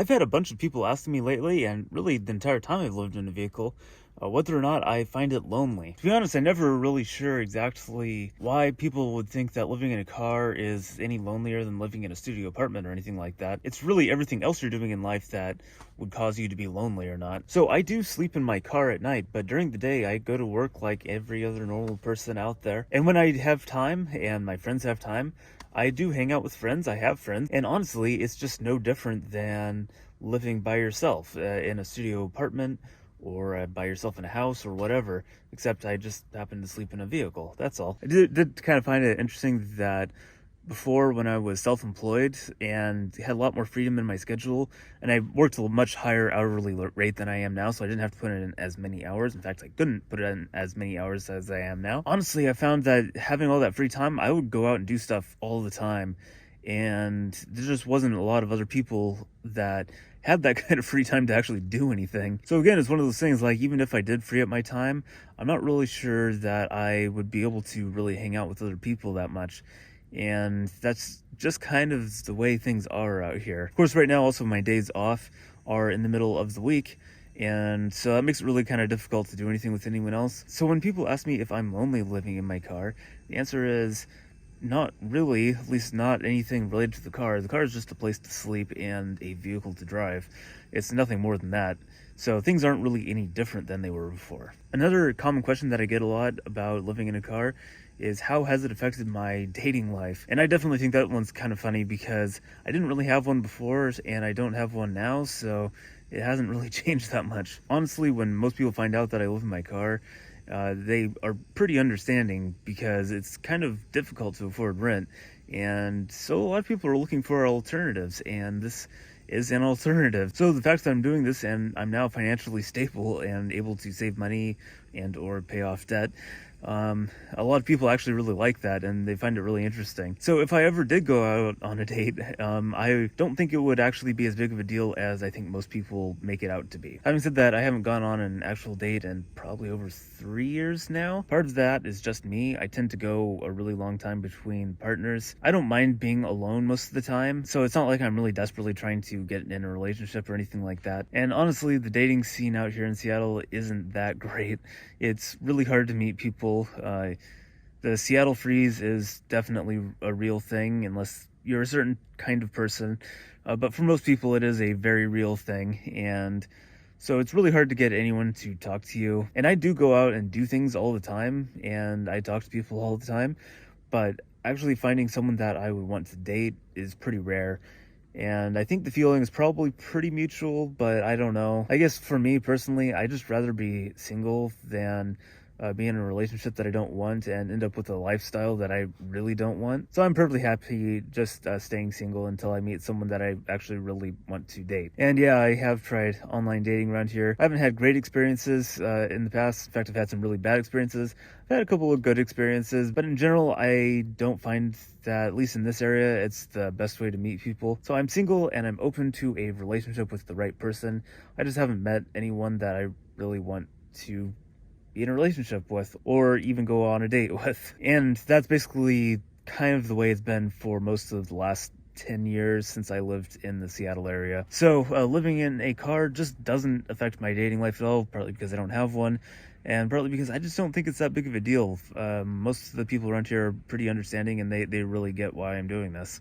I've had a bunch of people asking me lately, and really the entire time I've lived in a vehicle, whether or not I find it lonely. To be honest, I'm never really sure exactly why people would think that living in a car is any lonelier than living in a studio apartment or anything like that. It's really everything else you're doing in life that would cause you to be lonely or not. So I do sleep in my car at night, but during the day I go to work like every other normal person out there. And when I have time and my friends have time, I do hang out with friends. I have friends. And honestly, it's just no different than living by yourself in a studio apartment or by yourself in a house or whatever, except I just happen to sleep in a vehicle. That's all. I did kind of find it interesting that before, when I was self-employed and had a lot more freedom in my schedule, and I worked a much higher hourly rate than I am now, so I didn't have to put in as many hours. In fact, I couldn't put in as many hours as I am now. Honestly, I found that having all that free time, I would go out and do stuff all the time, and there just wasn't a lot of other people that had that kind of free time to actually do anything. So again, it's one of those things, like, even if I did free up my time, I'm not really sure that I would be able to really hang out with other people that much. And that's just kind of the way things are out here. Of course, right now, also my days off are in the middle of the week, and so that makes it really kind of difficult to do anything with anyone else. So when people ask me if I'm lonely living in my car, the answer is not really, at least not anything related to the car. The car is just a place to sleep and a vehicle to drive. It's nothing more than that. So things aren't really any different than they were before. Another common question that I get a lot about living in a car is, how has it affected my dating life? And I definitely think that one's kind of funny because I didn't really have one before and I don't have one now, so it hasn't really changed that much. Honestly, when most people find out that I live in my car, they are pretty understanding because it's kind of difficult to afford rent. And so a lot of people are looking for alternatives, and this is an alternative. So the fact that I'm doing this and I'm now financially stable and able to save money and or pay off debt, a lot of people actually really like that, and they find it really interesting. So if I ever did go out on a date, I don't think it would actually be as big of a deal as I think most people make it out to be. Having said that, I haven't gone on an actual date in probably over 3 years now. Part of that is just me. I tend to go a really long time between partners. I don't mind being alone most of the time, so it's not like I'm really desperately trying to get in a relationship or anything like that. And honestly, the dating scene out here in Seattle isn't that great. It's really hard to meet people. The Seattle freeze is definitely a real thing unless you're a certain kind of person. But for most people, it is a very real thing. And so it's really hard to get anyone to talk to you. And I do go out and do things all the time, and I talk to people all the time. But actually finding someone that I would want to date is pretty rare. And I think the feeling is probably pretty mutual, but I don't know. I guess for me personally, I just rather be single than be in a relationship that I don't want and end up with a lifestyle that I really don't want. So I'm perfectly happy just staying single until I meet someone that I actually really want to date. And yeah, I have tried online dating around here. I haven't had great experiences in the past. In fact, I've had some really bad experiences. I've had a couple of good experiences, but in general, I don't find that, at least in this area, it's the best way to meet people. So I'm single and I'm open to a relationship with the right person. I just haven't met anyone that I really want to be in a relationship with or even go on a date with. And that's basically kind of the way it's been for most of the last 10 years since I lived in the Seattle area. So living in a car just doesn't affect my dating life at all, partly because I don't have one, and partly because I just don't think it's that big of a deal. Most of the people around here are pretty understanding, and they really get why I'm doing this.